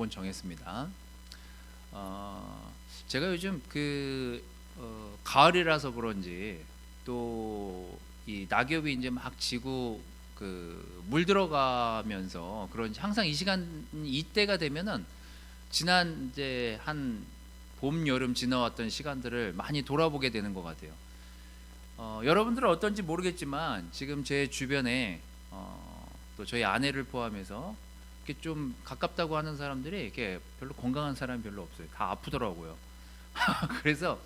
정했습니다. 제가 요즘 가을이라서 그런지 또 이 낙엽이 이제 막 지고 물 들어가면서 그런지 항상 이 시간 이때가 되면은 지난 이제 한 봄, 여름 지나왔던 시간들을 많이 돌아보게 되는 것 같아요. 여러분들은 어떤지 모르겠지만 지금 제 주변에 또 저희 아내를 포함해서 이렇게 좀 가깝다고 하는 사람들이 이렇게 별로 건강한 사람이 별로 없어요. 다 아프더라고요. 그래서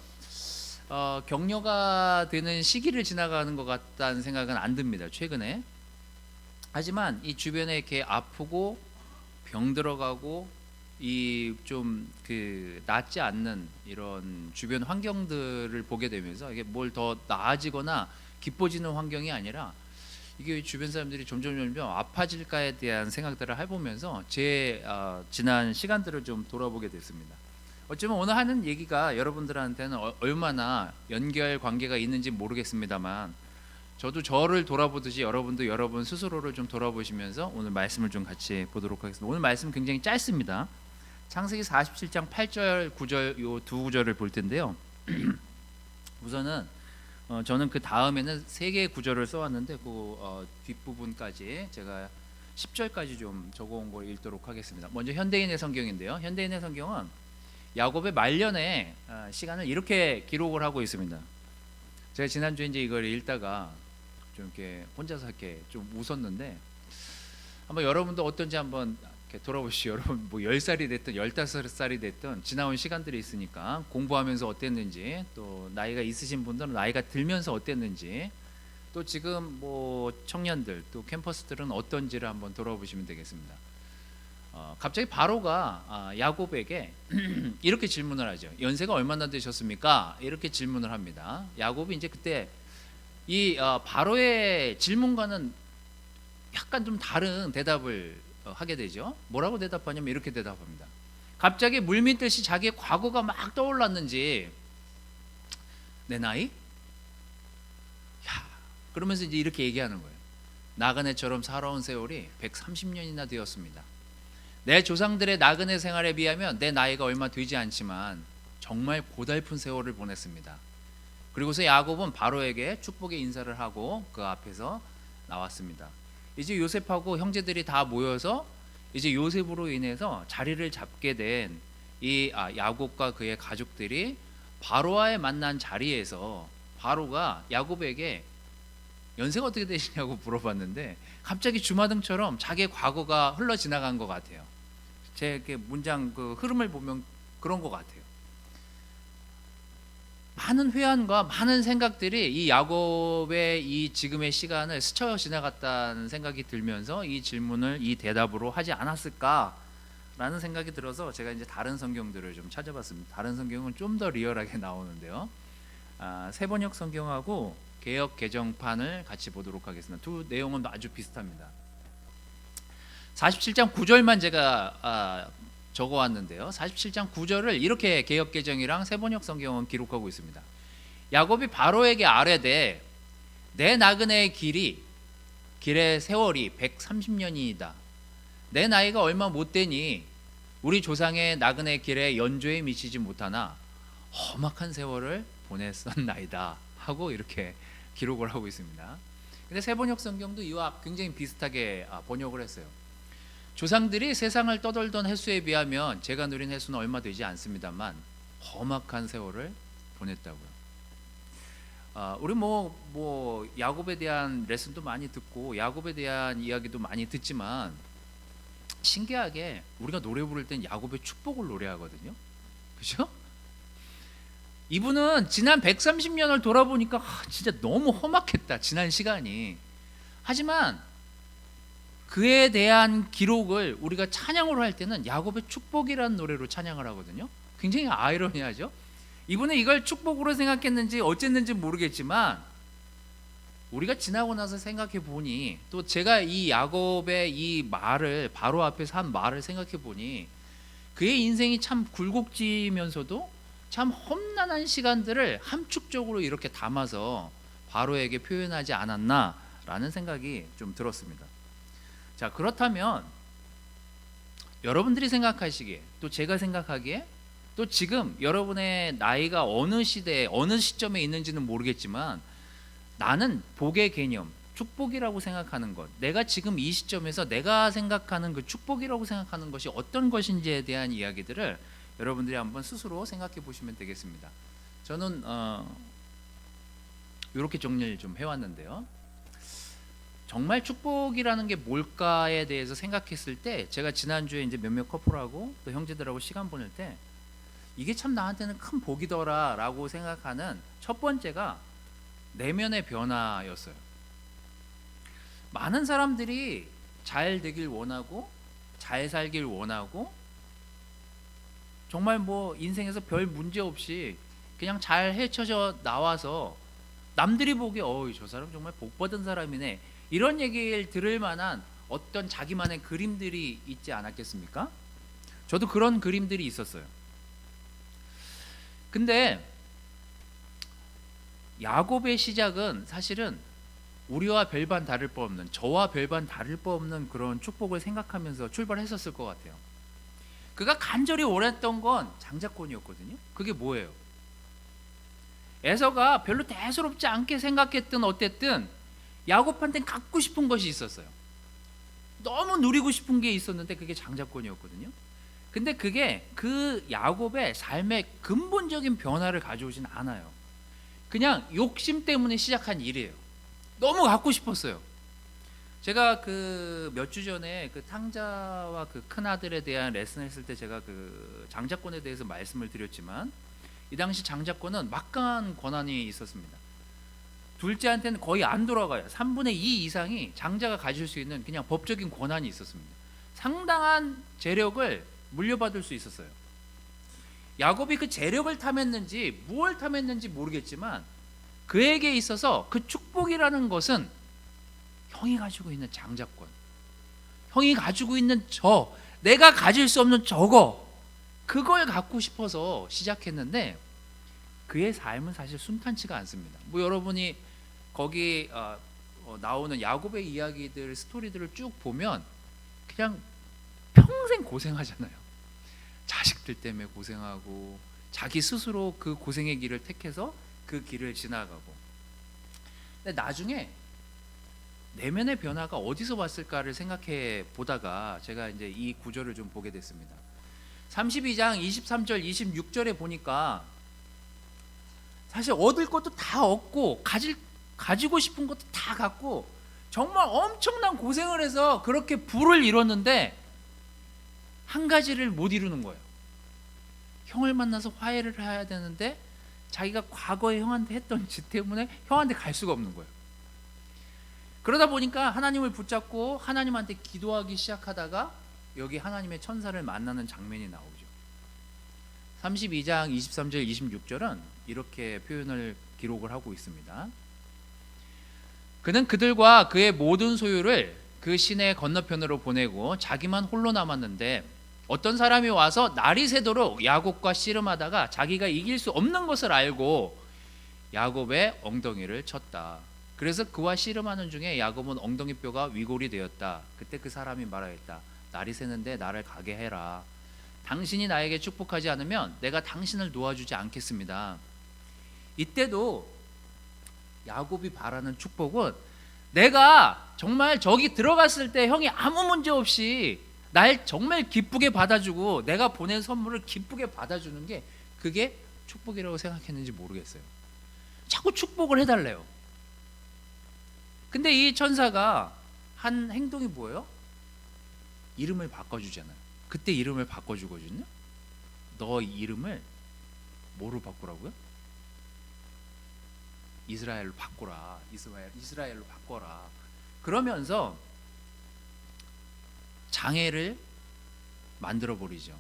격려가 되는 시기를 지나가는 것 같다는 생각은 안 듭니다, 최근에. 하지만 이 주변에 이렇게 아프고 병 들어가고 이 좀 낫지 않는 이런 주변 환경들을 보게 되면서 이게 뭘 더 나아지거나 기뻐지는 환경이 아니라 이게 주변 사람들이 점점 아파질까에 대한 생각들을 해보면서 제 지난 시간들을 좀 돌아보게 됐습니다. 어쩌면 오늘 하는 얘기가 여러분들한테는 얼마나 연결 관계가 있는지 모르겠습니다만, 저도 저를 돌아보듯이 여러분도 여러분 스스로를 좀 돌아보시면서 오늘 말씀을 좀 같이 보도록 하겠습니다. 오늘 말씀 굉장히 짧습니다. 창세기 47장 8절 9절 요 두 구절을 볼 텐데요. 우선은 저는 그 다음에는 세 개의 구절을 써왔는데 뒷부분까지 제가 10절까지 좀 적어온 걸 읽도록 하겠습니다. 먼저 현대인의 성경인데요. 현대인의 성경은 야곱의 말년의 시간을 이렇게 기록을 하고 있습니다. 제가 지난주에 이제 이걸 읽다가 좀 이렇게 혼자서 이렇게 좀 웃었는데, 한번 여러분도 어떤지 한번 이렇게 돌아보시죠. 여러분 뭐 10살이 됐든 15살이 됐든 지나온 시간들이 있으니까 공부하면서 어땠는지, 또 나이가 있으신 분들은 나이가 들면서 어땠는지, 또 지금 뭐 청년들 또 캠퍼스들은 어떤지를 한번 돌아보시면 되겠습니다. 갑자기 바로가 야곱에게 이렇게 질문을 하죠. 연세가 얼마나 되셨습니까? 이렇게 질문을 합니다. 야곱이 이제 그때 이 바로의 질문과는 약간 좀 다른 대답을 하게 되죠. 뭐라고 대답하냐면 이렇게 대답합니다. 갑자기 물밀듯이 자기의 과거가 막 떠올랐는지, 내 나이? 야, 그러면서 이제 이렇게 얘기하는 거예요. 나그네처럼 살아온 세월이 130년이나 되었습니다. 내 조상들의 나그네 생활에 비하면 내 나이가 얼마 되지 않지만 정말 고달픈 세월을 보냈습니다. 그리고서 야곱은 바로에게 축복의 인사를 하고 그 앞에서 나왔습니다. 이제 요셉하고 형제들이 다 모여서 이제 요셉으로 인해서 자리를 잡게 된 이 야곱과 그의 가족들이 바로와의 만난 자리에서 바로가 야곱에게 연세가 어떻게 되시냐고 물어봤는데 갑자기 주마등처럼 자기의 과거가 흘러 지나간 것 같아요. 제 문장 흐름을 보면 그런 것 같아요. 많은 회한과 많은 생각들이 이 야곱의 이 지금의 시간을 스쳐 지나갔다는 생각이 들면서 이 질문을 이 대답으로 하지 않았을까라는 생각이 들어서 제가 이제 다른 성경들을 좀 찾아봤습니다. 다른 성경은 좀 더 리얼하게 나오는데요. 세번역 성경하고 개역 개정판을 같이 보도록 하겠습니다. 두 내용은 아주 비슷합니다. 47장 9절만 제가 적어왔는데요. 47장 9절을 이렇게 개역 개정이랑 세번역 성경은 기록하고 있습니다. 야곱이 바로에게 아뢰되 내 나그네의 길의 세월이 130년이다. 내 나이가 얼마 못 되니 우리 조상의 나그네 길에 연조에 미치지 못하나 험악한 세월을 보냈었나이다 하고 이렇게 기록을 하고 있습니다. 근데 세번역 성경도 이와 굉장히 비슷하게 번역을 했어요. 조상들이 세상을 떠돌던 횟수에 비하면 제가 누린 횟수는 얼마 되지 않습니다만 험악한 세월을 보냈다고요. 우리 뭐 야곱에 대한 레슨도 많이 듣고 야곱에 대한 이야기도 많이 듣지만 신기하게 우리가 노래 부를 땐 야곱의 축복을 노래하거든요. 그렇죠? 이분은 지난 130년을 돌아보니까 진짜 너무 험악했다, 지난 시간이. 하지만 그에 대한 기록을 우리가 찬양으로 할 때는 야곱의 축복이라는 노래로 찬양을 하거든요. 굉장히 아이러니하죠. 이분은 이걸 축복으로 생각했는지 어쨌는지 모르겠지만 우리가 지나고 나서 생각해 보니, 또 제가 이 야곱의 이 말을 바로 앞에서 한 말을 생각해 보니 그의 인생이 참 굴곡지면서도 참 험난한 시간들을 함축적으로 이렇게 담아서 바로에게 표현하지 않았나라는 생각이 좀 들었습니다. 자, 그렇다면 여러분들이 생각하시기에, 또 제가 생각하기에, 또 지금 여러분의 나이가 어느 시대에 어느 시점에 있는지는 모르겠지만, 나는 복의 개념, 축복이라고 생각하는 것, 내가 지금 이 시점에서 내가 생각하는 그 축복이라고 생각하는 것이 어떤 것인지에 대한 이야기들을 여러분들이 한번 스스로 생각해 보시면 되겠습니다. 저는 이렇게 정리를 좀 해왔는데요. 정말 축복이라는 게 뭘까에 대해서 생각했을 때, 제가 지난주에 이제 몇몇 커플하고 또 형제들하고 시간 보낼 때 이게 참 나한테는 큰 복이더라 라고 생각하는 첫 번째가 내면의 변화였어요. 많은 사람들이 잘 되길 원하고 잘 살길 원하고 정말 뭐 인생에서 별 문제 없이 그냥 잘 헤쳐져 나와서 남들이 보기에 저 사람 정말 복 받은 사람이네, 이런 얘기를 들을 만한 어떤 자기만의 그림들이 있지 않았겠습니까? 저도 그런 그림들이 있었어요. 근데 야곱의 시작은 사실은 우리와 별반 다를 바 없는, 저와 별반 다를 바 없는 그런 축복을 생각하면서 출발했었을 것 같아요. 그가 간절히 원했던 건 장자권이었거든요. 그게 뭐예요? 에서가 별로 대수롭지 않게 생각했든 어쨌든 야곱한테는 갖고 싶은 것이 있었어요. 너무 누리고 싶은 게 있었는데 그게 장자권이었거든요. 근데 그게 그 야곱의 삶의 근본적인 변화를 가져오진 않아요. 그냥 욕심 때문에 시작한 일이에요. 너무 갖고 싶었어요. 제가 그 몇 주 전에 그 탕자와 그 큰아들에 대한 레슨을 했을 때 제가 그 장자권에 대해서 말씀을 드렸지만, 이 당시 장자권은 막강한 권한이 있었습니다. 둘째한테는 거의 안 돌아가요. 3분의 2 이상이 장자가 가질 수 있는 그냥 법적인 권한이 있었습니다. 상당한 재력을 물려받을 수 있었어요. 야곱이 그 재력을 탐했는지 무엇을 탐했는지 모르겠지만, 그에게 있어서 그 축복이라는 것은 형이 가지고 있는 장자권, 형이 가지고 있는 내가 가질 수 없는 그걸 갖고 싶어서 시작했는데, 그의 삶은 사실 순탄치가 않습니다. 뭐 여러분이 거기 나오는 야곱의 이야기들, 스토리들을 쭉 보면 그냥 평생 고생하잖아요. 자식들 때문에 고생하고 자기 스스로 그 고생의 길을 택해서 그 길을 지나가고. 근데 나중에 내면의 변화가 어디서 왔을까를 생각해 보다가 제가 이제 이 구절을 좀 보게 됐습니다. 32장 23절 26절에 보니까 사실 얻을 것도 다 얻고 가지고 싶은 것도 다 갖고 정말 엄청난 고생을 해서 그렇게 부를 이뤘는데 한 가지를 못 이루는 거예요. 형을 만나서 화해를 해야 되는데 자기가 과거에 형한테 했던 짓 때문에 형한테 갈 수가 없는 거예요. 그러다 보니까 하나님을 붙잡고 하나님한테 기도하기 시작하다가 여기 하나님의 천사를 만나는 장면이 나오죠. 32장 23절 26절은 이렇게 표현을 기록을 하고 있습니다. 그는 그들과 그의 모든 소유를 그 시내 건너편으로 보내고 자기만 홀로 남았는데, 어떤 사람이 와서 날이 새도록 야곱과 씨름하다가 자기가 이길 수 없는 것을 알고 야곱의 엉덩이를 쳤다. 그래서 그와 씨름하는 중에 야곱은 엉덩이 뼈가 위골이 되었다. 그때 그 사람이 말하였다. 날이 새는데 나를 가게 해라. 당신이 나에게 축복하지 않으면 내가 당신을 놓아주지 않겠습니다. 이때도 야곱이 바라는 축복은, 내가 정말 저기 들어갔을 때 형이 아무 문제 없이 날 정말 기쁘게 받아주고 내가 보낸 선물을 기쁘게 받아주는 게 그게 축복이라고 생각했는지 모르겠어요. 자꾸 축복을 해달래요. 근데 이 천사가 한 행동이 뭐예요? 이름을 바꿔주잖아요. 그때 이름을 바꿔주거든요. 너 이름을 뭐로 바꾸라고요? 이스라엘로 바꿔라. 이스라엘로 바꿔라. 그러면서 장애를 만들어 버리죠.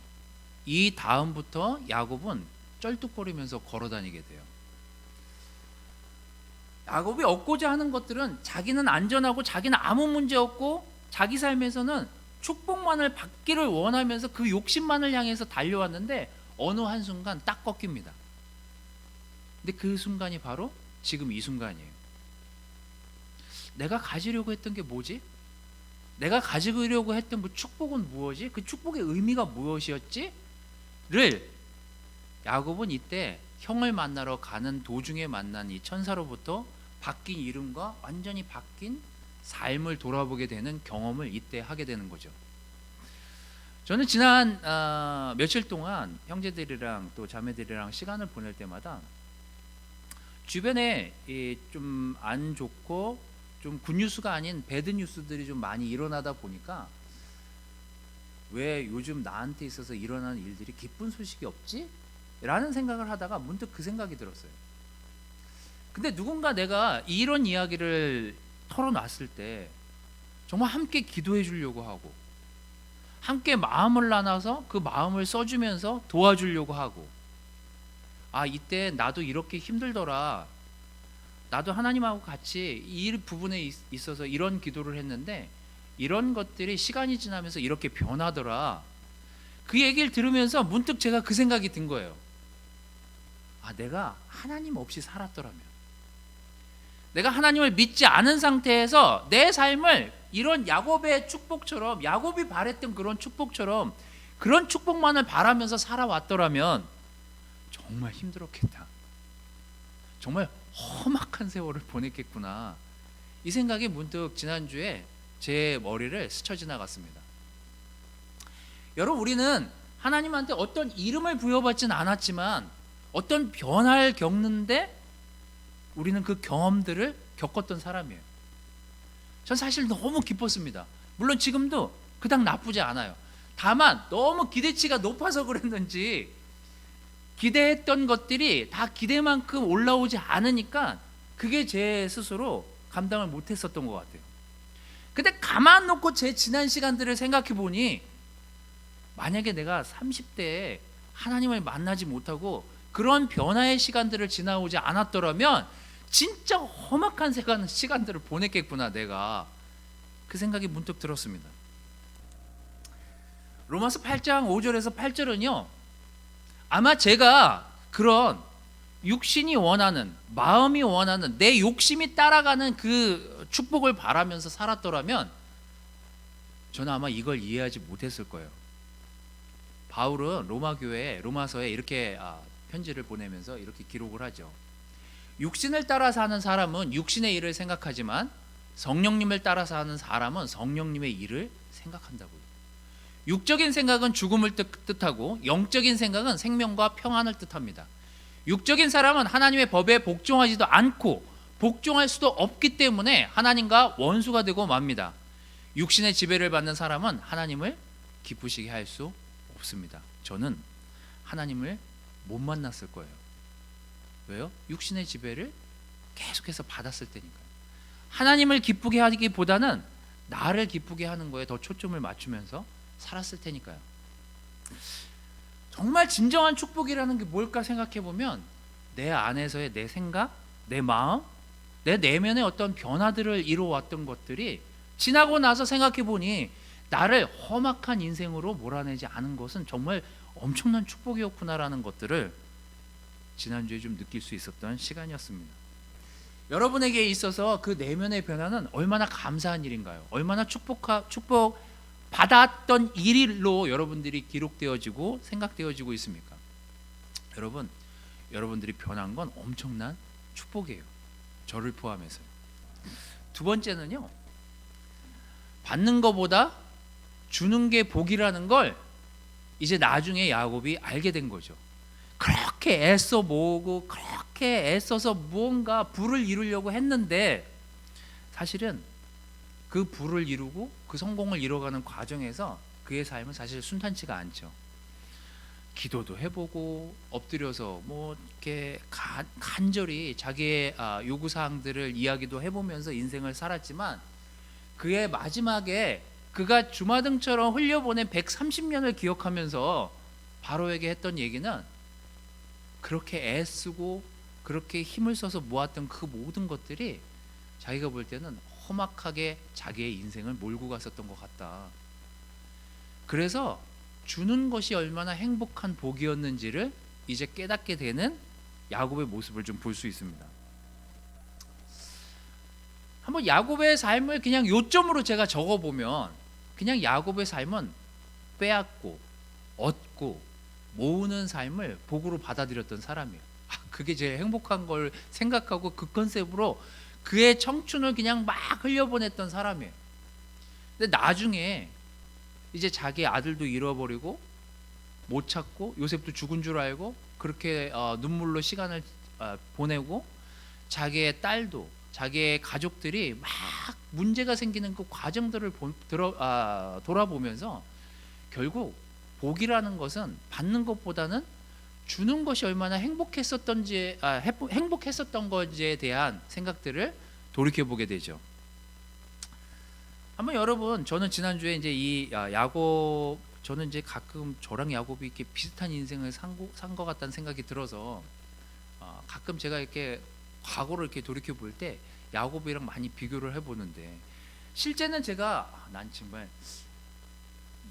이 다음부터 야곱은 쩔뚝거리면서 걸어다니게 돼요. 야곱이 얻고자 하는 것들은 자기는 안전하고 자기는 아무 문제 없고 자기 삶에서는 축복만을 받기를 원하면서 그 욕심만을 향해서 달려왔는데 어느 한순간 딱 꺾입니다. 근데 그 순간이 바로 지금 이 순간이에요. 내가 가지려고 했던 게 뭐지? 내가 가지려고 했던 그 축복은 무엇이? 그 축복의 의미가 무엇이었지? 를 야곱은 이때 형을 만나러 가는 도중에 만난 이 천사로부터 바뀐 이름과 완전히 바뀐 삶을 돌아보게 되는 경험을 이때 하게 되는 거죠. 저는 지난 며칠 동안 형제들이랑 또 자매들이랑 시간을 보낼 때마다 주변에 좀 안 좋고 좀 굿뉴스가 아닌 배드뉴스들이 좀 많이 일어나다 보니까 왜 요즘 나한테 있어서 일어나는 일들이 기쁜 소식이 없지? 라는 생각을 하다가 문득 그 생각이 들었어요. 근데 누군가 내가 이런 이야기를 털어놨을 때 정말 함께 기도해 주려고 하고 함께 마음을 나눠서 그 마음을 써주면서 도와주려고 하고, 아 이때 나도 이렇게 힘들더라, 나도 하나님하고 같이 이 부분에 있어서 이런 기도를 했는데 이런 것들이 시간이 지나면서 이렇게 변하더라, 그 얘기를 들으면서 문득 제가 그 생각이 든 거예요. 아 내가 하나님 없이 살았더라면, 내가 하나님을 믿지 않은 상태에서 내 삶을 이런 야곱의 축복처럼, 야곱이 바랬던 그런 축복처럼 그런 축복만을 바라면서 살아왔더라면 정말 힘들었겠다, 정말 험악한 세월을 보냈겠구나, 이 생각이 문득 지난주에 제 머리를 스쳐 지나갔습니다. 여러분, 우리는 하나님한테 어떤 이름을 부여받진 않았지만 어떤 변화를 겪는데 우리는 그 경험들을 겪었던 사람이에요. 전 사실 너무 기뻤습니다. 물론 지금도 그닥 나쁘지 않아요. 다만 너무 기대치가 높아서 그랬는지 기대했던 것들이 다 기대만큼 올라오지 않으니까 그게 제 스스로 감당을 못했었던 것 같아요. 근데 가만 놓고 제 지난 시간들을 생각해 보니, 만약에 내가 30대에 하나님을 만나지 못하고 그런 변화의 시간들을 지나오지 않았더라면 진짜 험악한 시간들을 보냈겠구나 내가, 그 생각이 문득 들었습니다. 로마서 8장 5절에서 8절은요 아마 제가 그런 육신이 원하는, 마음이 원하는, 내 욕심이 따라가는 그 축복을 바라면서 살았더라면 저는 아마 이걸 이해하지 못했을 거예요. 바울은 로마서에 이렇게 편지를 보내면서 이렇게 기록을 하죠. 육신을 따라 사는 사람은 육신의 일을 생각하지만 성령님을 따라 사는 사람은 성령님의 일을 생각한다고요. 육적인 생각은 죽음을 뜻하고 영적인 생각은 생명과 평안을 뜻합니다. 육적인 사람은 하나님의 법에 복종하지도 않고 복종할 수도 없기 때문에 하나님과 원수가 되고 맙니다. 육신의 지배를 받는 사람은 하나님을 기쁘시게 할 수 없습니다. 저는 하나님을 못 만났을 거예요. 왜요? 육신의 지배를 계속해서 받았을 테니까요. 하나님을 기쁘게 하기보다는 나를 기쁘게 하는 거에 더 초점을 맞추면서 살았을 테니까요. 정말 진정한 축복이라는 게 뭘까 생각해 보면 내 안에서의 내 생각, 내 마음, 내 내면의 어떤 변화들을 이루어왔던 것들이 지나고 나서 생각해 보니 나를 험악한 인생으로 몰아내지 않은 것은 정말 엄청난 축복이었구나라는 것들을 지난주에 좀 느낄 수 있었던 시간이었습니다. 여러분에게 있어서 그 내면의 변화는 얼마나 감사한 일인가요? 얼마나 축복 받았던 일로 여러분들이 기록되어지고 생각되어지고 있습니까? 여러분들이 변한 건 엄청난 축복이에요. 저를 포함해서요. 두 번째는요, 받는 것보다 주는 게 복이라는 걸 이제 나중에 야곱이 알게 된 거죠. 그렇게 애써 모으고 그렇게 애써서 무언가 부를 이루려고 했는데 사실은 그 부를 이루고 그 성공을 이뤄가는 과정에서 그의 삶은 사실 순탄치가 않죠. 기도도 해보고 엎드려서 뭐 이렇게 간절히 자기의 요구사항들을 이야기도 해보면서 인생을 살았지만 그의 마지막에 그가 주마등처럼 흘려보낸 130년을 기억하면서 바로에게 했던 얘기는, 그렇게 애쓰고 그렇게 힘을 써서 모았던 그 모든 것들이 자기가 볼 때는 험악하게 자기의 인생을 몰고 갔었던 것 같다. 그래서 주는 것이 얼마나 행복한 복이었는지를 이제 깨닫게 되는 야곱의 모습을 좀 볼 수 있습니다. 한번 야곱의 삶을 그냥 요점으로 제가 적어보면 그냥 야곱의 삶은 빼앗고 얻고 모으는 삶을 복으로 받아들였던 사람이에요. 그게 제일 행복한 걸 생각하고 그 컨셉으로 그의 청춘을 그냥 막 흘려보냈던 사람이에요. 근데 나중에 이제 자기 아들도 잃어버리고 못 찾고 요셉도 죽은 줄 알고 그렇게 눈물로 시간을 보내고 자기의 딸도 자기의 가족들이 막 문제가 생기는 그 과정들을 돌아보면서 결국 복이라는 것은 받는 것보다는 주는 것이 얼마나 행복했었던 것에 대한 생각들을 돌이켜 보게 되죠. 한번 여러분, 저는 지난주에 이제 이 야곱, 저는 이제 가끔 저랑 야곱이 이렇게 비슷한 인생을 산 것 같다는 생각이 들어서 가끔 제가 이렇게 과거를 이렇게 돌이켜 볼 때 야곱이랑 많이 비교를 해보는데, 실제는 제가 난 정말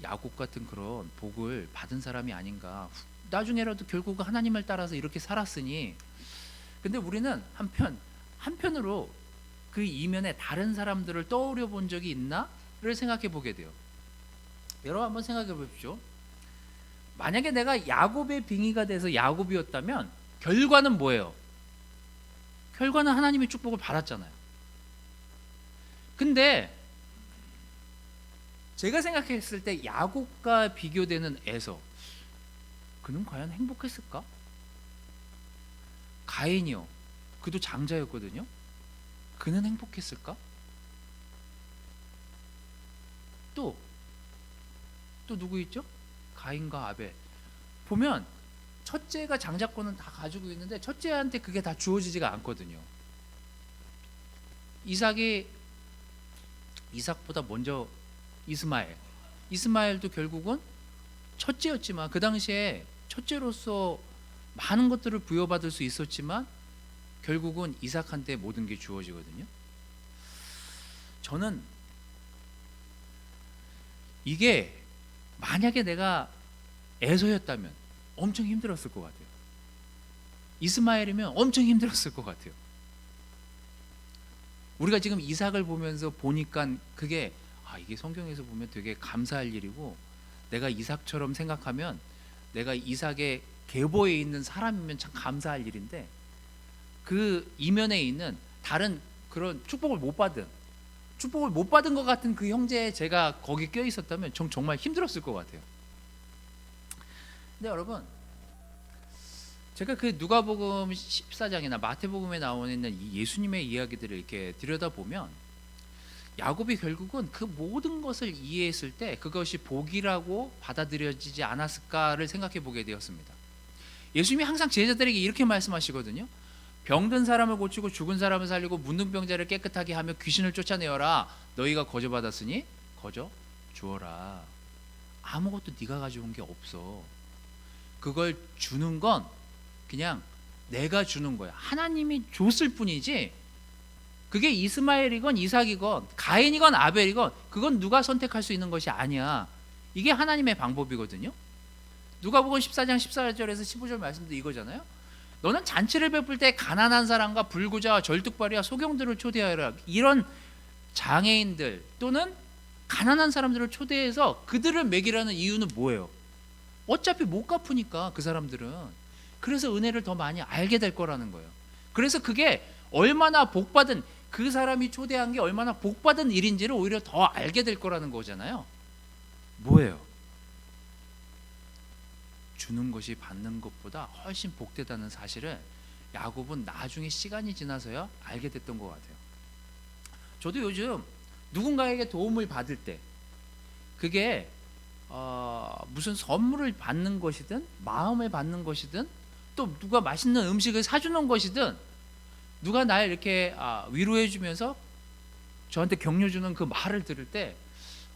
야곱 같은 그런 복을 받은 사람이 아닌가, 나중에라도 결국 하나님을 따라서 이렇게 살았으니. 근데 우리는 한편으로 그 이면에 다른 사람들을 떠올려 본 적이 있나를 생각해 보게 돼요. 여러분 한번 생각해 보십시오. 만약에 내가 야곱의 빙의가 돼서 야곱이었다면 결과는 뭐예요? 결과는 하나님의 축복을 받았잖아요. 근데 제가 생각했을 때 야곱과 비교되는 에서, 그는 과연 행복했을까? 가인이요, 그도 장자였거든요. 그는 행복했을까? 또 누구 있죠? 가인과 아벨. 보면 첫째가 장자권은 다 가지고 있는데 첫째한테 그게 다 주어지지가 않거든요. 이삭보다 먼저 이스마엘도 결국은 첫째였지만 그 당시에 첫째로서 많은 것들을 부여받을 수 있었지만 결국은 이삭한테 모든 게 주어지거든요. 저는 이게 만약에 내가 에서였다면 엄청 힘들었을 것 같아요. 이스마엘이면 엄청 힘들었을 것 같아요. 우리가 지금 이삭을 보면서 보니까 그게 이게 성경에서 보면 되게 감사할 일이고, 내가 이삭처럼 생각하면, 내가 이삭의 계보에 있는 사람이면 참 감사할 일인데, 그 이면에 있는 다른 그런 축복을 못 받은 것 같은 그 형제에 제가 거기 껴 있었다면 정말 힘들었을 것 같아요. 근데 여러분, 제가 그 누가복음 14장이나 마태복음에 나오는 이 예수님의 이야기들을 이렇게 들여다보면 야곱이 결국은 그 모든 것을 이해했을 때 그것이 복이라고 받아들여지지 않았을까를 생각해 보게 되었습니다. 예수님이 항상 제자들에게 이렇게 말씀하시거든요. 병든 사람을 고치고 죽은 사람을 살리고 문둥 병자를 깨끗하게 하며 귀신을 쫓아내어라. 너희가 거저 받았으니 거저 주어라. 아무것도 네가 가져온 게 없어. 그걸 주는 건 그냥 내가 주는 거야. 하나님이 줬을 뿐이지, 그게 이스마엘이건 이삭이건 가인이건 아벨이건 그건 누가 선택할 수 있는 것이 아니야. 이게 하나님의 방법이거든요. 누가복음 14장 14절에서 15절 말씀도 이거잖아요. 너는 잔치를 베풀 때 가난한 사람과 불구자와 절뚝발이와 소경들을 초대하라. 이런 장애인들 또는 가난한 사람들을 초대해서 그들을 먹이라는 이유는 뭐예요? 어차피 못 갚으니까 그 사람들은. 그래서 은혜를 더 많이 알게 될 거라는 거예요. 그래서 그게 얼마나 복받은, 그 사람이 초대한 게 얼마나 복받은 일인지를 오히려 더 알게 될 거라는 거잖아요. 뭐예요? 주는 것이 받는 것보다 훨씬 복되다는 사실을 야곱은 나중에 시간이 지나서야 알게 됐던 것 같아요. 저도 요즘 누군가에게 도움을 받을 때, 그게 무슨 선물을 받는 것이든 마음을 받는 것이든 또 누가 맛있는 음식을 사주는 것이든, 누가 날 이렇게 위로해 주면서 저한테 격려 주는 그 말을 들을 때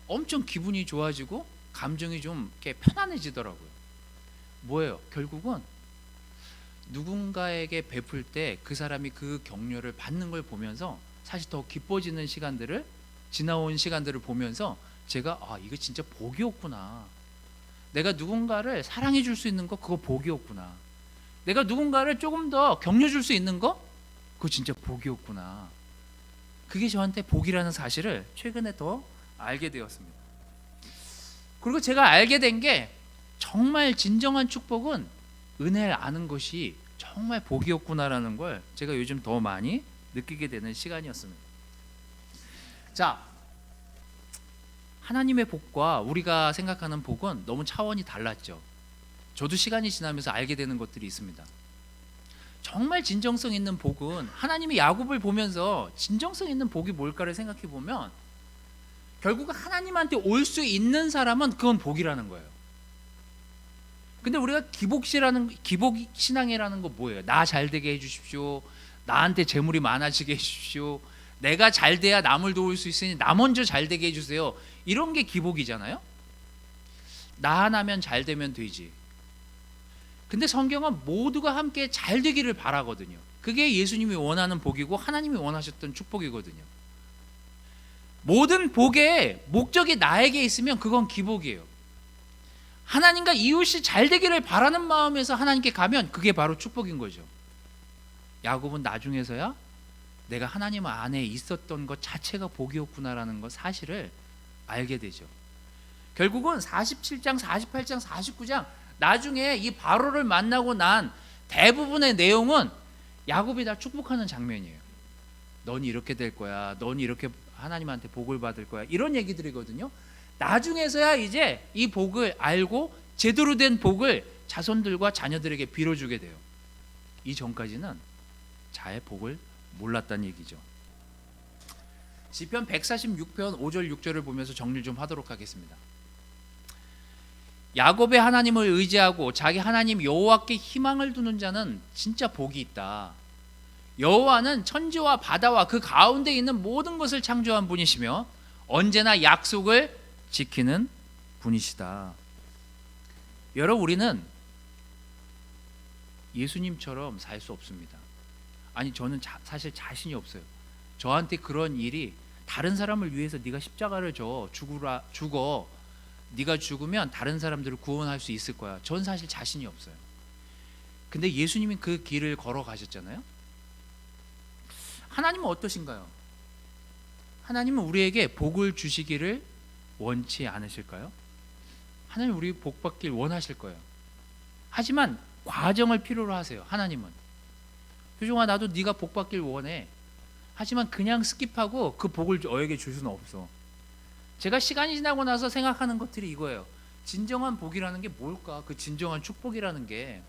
엄청 기분이 좋아지고 감정이 좀 이렇게 편안해지더라고요. 뭐예요? 결국은 누군가에게 베풀 때 그 사람이 그 격려를 받는 걸 보면서 사실 더 기뻐지는 시간들을, 지나온 시간들을 보면서 제가 이거 진짜 복이었구나. 내가 누군가를 사랑해 줄 수 있는 거, 그거 복이었구나. 내가 누군가를 조금 더 격려 줄 수 있는 거, 그거 진짜 복이었구나. 그게 저한테 복이라는 사실을 최근에 더 알게 되었습니다. 그리고 제가 알게 된 게 정말 진정한 축복은 은혜를 아는 것이 정말 복이었구나라는 걸 제가 요즘 더 많이 느끼게 되는 시간이었습니다. 자, 하나님의 복과 우리가 생각하는 복은 너무 차원이 달랐죠. 저도 시간이 지나면서 알게 되는 것들이 있습니다. 정말 진정성 있는 복은 하나님이 야곱을 보면서 진정성 있는 복이 뭘까를 생각해 보면 결국 하나님한테 올 수 있는 사람은 그건 복이라는 거예요. 근데 우리가 기복신앙이라는 거 뭐예요? 나 잘되게 해주십시오. 나한테 재물이 많아지게 해주십시오. 내가 잘 돼야 남을 도울 수 있으니 나 먼저 잘되게 해주세요. 이런 게 기복이잖아요. 나 하나면 잘 되면 되지. 근데 성경은 모두가 함께 잘 되기를 바라거든요. 그게 예수님이 원하는 복이고 하나님이 원하셨던 축복이거든요. 모든 복의 목적이 나에게 있으면 그건 기복이에요. 하나님과 이웃이 잘 되기를 바라는 마음에서 하나님께 가면 그게 바로 축복인 거죠. 야곱은 나중에서야 내가 하나님 안에 있었던 것 자체가 복이었구나라는 것 사실을 알게 되죠. 결국은 47장, 48장, 49장 나중에 이 바로를 만나고 난 대부분의 내용은 야곱이 다 축복하는 장면이에요. 넌 이렇게 될 거야. 넌 이렇게 하나님한테 복을 받을 거야. 이런 얘기들이거든요. 나중에서야 이제 이 복을 알고 제대로 된 복을 자손들과 자녀들에게 빌어주게 돼요. 이 전까지는 잘 복을 몰랐다는 얘기죠. 시편 146편 5절 6절을 보면서 정리를 좀 하도록 하겠습니다. 야곱의 하나님을 의지하고 자기 하나님 여호와께 희망을 두는 자는 진짜 복이 있다. 여호와는 천지와 바다와 그 가운데 있는 모든 것을 창조한 분이시며 언제나 약속을 지키는 분이시다. 여러분, 우리는 예수님처럼 살 수 없습니다. 아니, 저는 사실 자신이 없어요. 저한테 그런 일이 다른 사람을 위해서 네가 십자가를 죽어 네가 죽으면 다른 사람들을 구원할 수 있을 거야. 전 사실 자신이 없어요. 근데 예수님이 그 길을 걸어가셨잖아요. 하나님은 어떠신가요? 하나님은 우리에게 복을 주시기를 원치 않으실까요? 하나님 우리 복 받길 원하실 거예요. 하지만 과정을 필요로 하세요. 하나님은 효종아, 나도 네가 복 받길 원해. 하지만 그냥 스킵하고 그 복을 너에게 줄 수는 없어. 제가 시간이 지나고 나서 생각하는 것들이 이거예요. 진정한 복이라는 게 뭘까? 그 진정한 축복이라는 게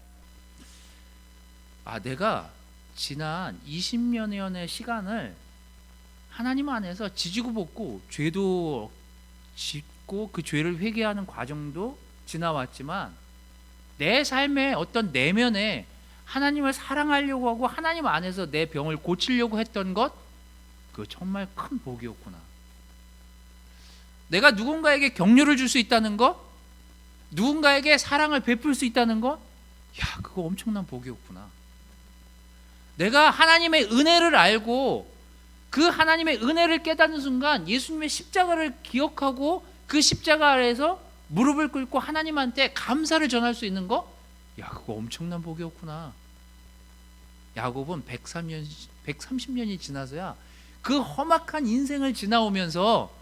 내가 지난 20년의 시간을 하나님 안에서 지지고 볶고 죄도 짓고 그 죄를 회개하는 과정도 지나왔지만 내 삶의 어떤 내면에 하나님을 사랑하려고 하고 하나님 안에서 내 병을 고치려고 했던 것, 그거 정말 큰 복이었구나. 내가 누군가에게 격려를 줄 수 있다는 것, 누군가에게 사랑을 베풀 수 있다는 것, 그거 엄청난 복이었구나. 내가 하나님의 은혜를 알고 그 하나님의 은혜를 깨닫는 순간 예수님의 십자가를 기억하고 그 십자가 아래에서 무릎을 꿇고 하나님한테 감사를 전할 수 있는 거, 그거 엄청난 복이었구나. 야곱은 130년이 지나서야 그 험악한 인생을 지나오면서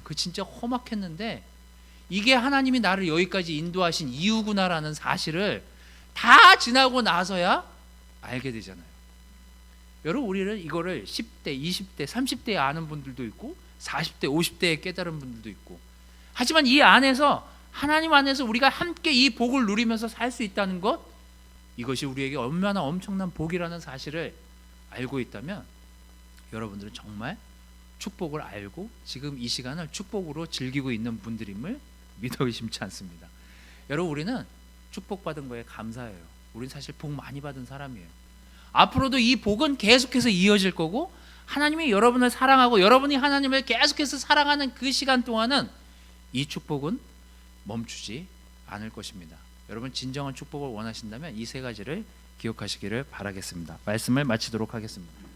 그 진짜 험악했는데 이게 하나님이 나를 여기까지 인도하신 이유구나라는 사실을 다 지나고 나서야 알게 되잖아요. 여러분, 우리는 이거를 10대, 20대, 30대에 아는 분들도 있고 40대, 50대에 깨달은 분들도 있고, 하지만 이 안에서 하나님 안에서 우리가 함께 이 복을 누리면서 살 수 있다는 것, 이것이 우리에게 얼마나 엄청난 복이라는 사실을 알고 있다면 여러분들은 정말 축복을 알고 지금 이 시간을 축복으로 즐기고 있는 분들임을 믿어 의심치 않습니다. 여러분, 우리는 축복받은 거에 감사해요. 우리는 사실 복 많이 받은 사람이에요. 앞으로도 이 복은 계속해서 이어질 거고, 하나님이 여러분을 사랑하고 여러분이 하나님을 계속해서 사랑하는 그 시간 동안은 이 축복은 멈추지 않을 것입니다. 여러분, 진정한 축복을 원하신다면 이 세 가지를 기억하시기를 바라겠습니다. 말씀을 마치도록 하겠습니다.